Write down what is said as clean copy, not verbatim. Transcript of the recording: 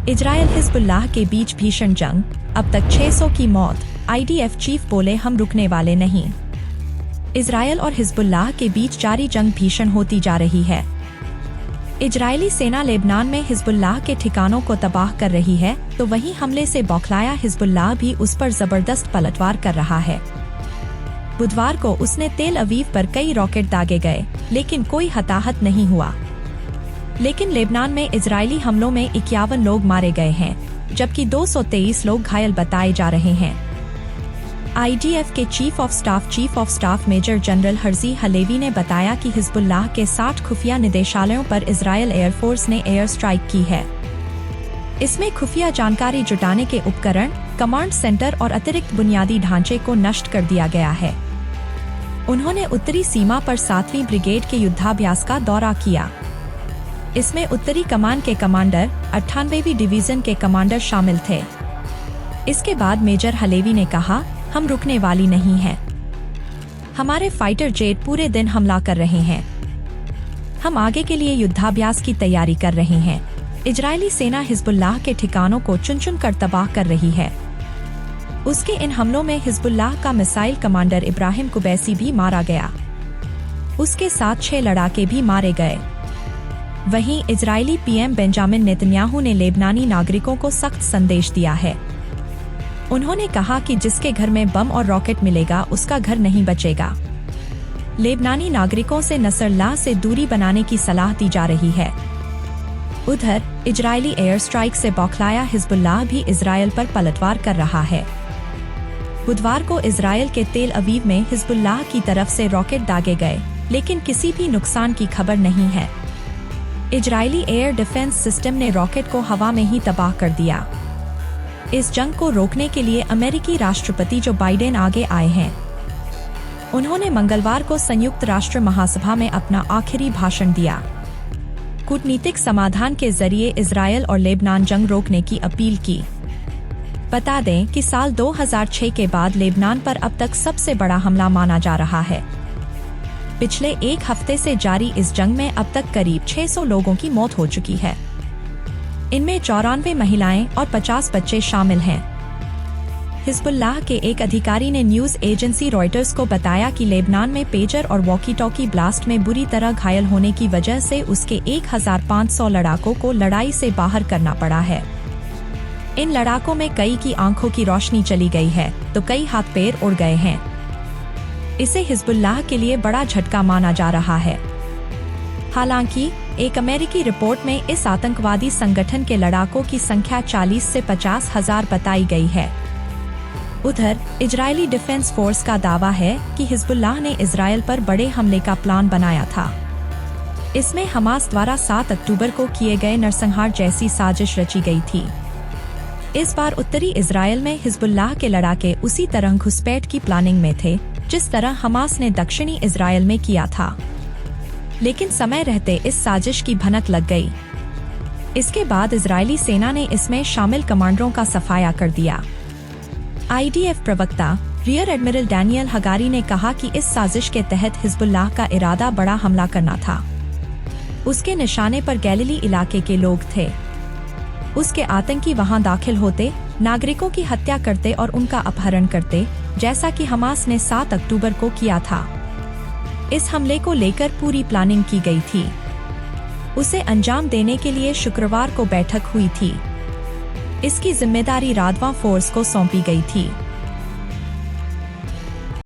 Israel Hezbollah के बीच भीषण जंग, अब तक 600 की मौत। IDF चीफ बोले हम रुकने वाले नहीं। इजराइल और हिजबुल्लाह के बीच जारी जंग भीषण होती जा रही है। इजरायली सेना लेबनान में हिजबुल्लाह के ठिकानों को तबाह कर रही है, तो वहीं हमले से बौखलाया हिजबुल्लाह भी उस पर जबरदस्त पलटवार कर रहा है। बुधवार को उसने तेल अवीव पर कई रॉकेट दागे गए, लेकिन कोई हताहत नहीं हुआ। लेकिन लेबनान में इजरायली हमलों में 51 लोग मारे गए हैं, जबकि 223 लोग घायल बताए जा रहे हैं। IDF के chief of staff major general Herzi Halevi ने बताया कि हिजबुल्लाह के 60 खुफिया निदेशालयों पर इजरायल एयरफोर्स ने एयर स्ट्राइक की है। इसमें खुफिया जानकारी जुटाने के उपकरण, कमांड सेंटर और अतिरिक्त बुनियादी ढांचे को नष्ट कर दिया गया है। उन्होंने उत्तरी सीमा पर 7वीं ब्रिगेड के युद्धाभ्यास का दौरा किया। इसमें उत्तरी कमान के कमांडर, 98वीं डिवीजन के कमांडर शामिल थे। इसके बाद मेजर हलेवी ने कहा, हम रुकने वाली नहीं हैं। हमारे फाइटर जेट पूरे दिन हमला कर रहे हैं। हम आगे के लिए युद्धाभ्यास की तैयारी कर रहे हैं। इजरायली सेना हिजबुल्लाह के ठिकानों को चुन कर तबाह कर रही है। उसके इन हमलों में हिजबुल्लाह का मिसाइल कमांडर इब्राहिम कुबैसी भी मारा गया। उसके साथ 6 लड़ाके भी मारे गए। वहीं इजरायली PM बेंजामिन नेतन्याहू ने लेबनानी नागरिकों को सख्त संदेश दिया है। उन्होंने कहा कि जिसके घर में बम और रॉकेट मिलेगा उसका घर नहीं बचेगा। लेबनानी नागरिकों से नसरल्लाह से दूरी बनाने की सलाह दी जा रही है। उधर इजरायली एयर स्ट्राइक से बौखलाया हिजबुल्लाह भी इजरायल पर पलटवार कर रहा है। बुधवार को इजरायल के तेल अवीव में हिजबुल्लाह की तरफ से रॉकेट दागे गए, लेकिन किसी भी नुकसान की खबर नहीं है। इजरायली एयर डिफेंस सिस्टम ने रॉकेट को हवा में ही तबाह कर दिया। इस जंग को रोकने के लिए अमेरिकी राष्ट्रपति जो बाइडेन आगे आए हैं। उन्होंने मंगलवार को संयुक्त राष्ट्र महासभा में अपना आखिरी भाषण दिया। कूटनीतिक समाधान के जरिए इजरायल और लेबनान जंग रोकने की अपील की। बता दें कि साल 2006 के बाद लेबनान पर अब तक सबसे बड़ा हमला माना जा रहा है। पिछले एक हफ्ते से जारी इस जंग में अब तक करीब 600 लोगों की मौत हो चुकी है। इनमें 94 महिलाएं और 50 बच्चे शामिल हैं। हिजबुल्लाह के एक अधिकारी ने न्यूज एजेंसी रॉयटर्स को बताया कि लेबनान में पेजर और वॉकी टॉकी ब्लास्ट में बुरी तरह घायल होने की वजह से उसके 1500 लड़ाकों को लड़ाई से बाहर करना पड़ा है। इन लड़ाकों में कई की आंखों की रोशनी चली गई है, तो कई हाथ पैर उड़ गए हैं। इसे हिजबुल्लाह के लिए बड़ा झटका माना जा रहा है। हालांकि एक अमेरिकी रिपोर्ट में इस आतंकवादी संगठन के लड़ाकों की संख्या 40 से 50 हजार बताई गई है। उधर इजरायली डिफेंस फोर्स का दावा है कि हिजबुल्लाह ने इजरायल पर बड़े हमले का प्लान बनाया था। इसमें हमास द्वारा 7 अक्टूबर को किए गए नरसंहार जैसी साजिश रची गई थी। इस बार उत्तरी इजरायल में हिजबुल्लाह के लड़ाके उसी तरह घुसपैठ की प्लानिंग में थे, जिस तरह हमास ने दक्षिणी इजरायल में किया था। लेकिन समय रहते इस साजिश की भनक लग गई। इसके बाद इजरायली सेना ने इसमें शामिल कमांडरों का सफाया कर दिया। IDF प्रवक्ता रियर एडमिरल डैनियल हगारी ने कहा कि इस साजिश के तहत हिजबुल्लाह का इरादा बड़ा हमला करना था। उसके निशाने पर गैलिली इलाके के लोग थे। उसके आतंकी वहां दाखिल होते, नागरिकों की हत्या करते और उनका अपहरण करते, जैसा कि हमास ने 7 अक्टूबर को किया था। इस हमले को लेकर पूरी प्लानिंग की गई थी। उसे अंजाम देने के लिए शुक्रवार को बैठक हुई थी। इसकी जिम्मेदारी रादवा फोर्स को सौंपी गई थी।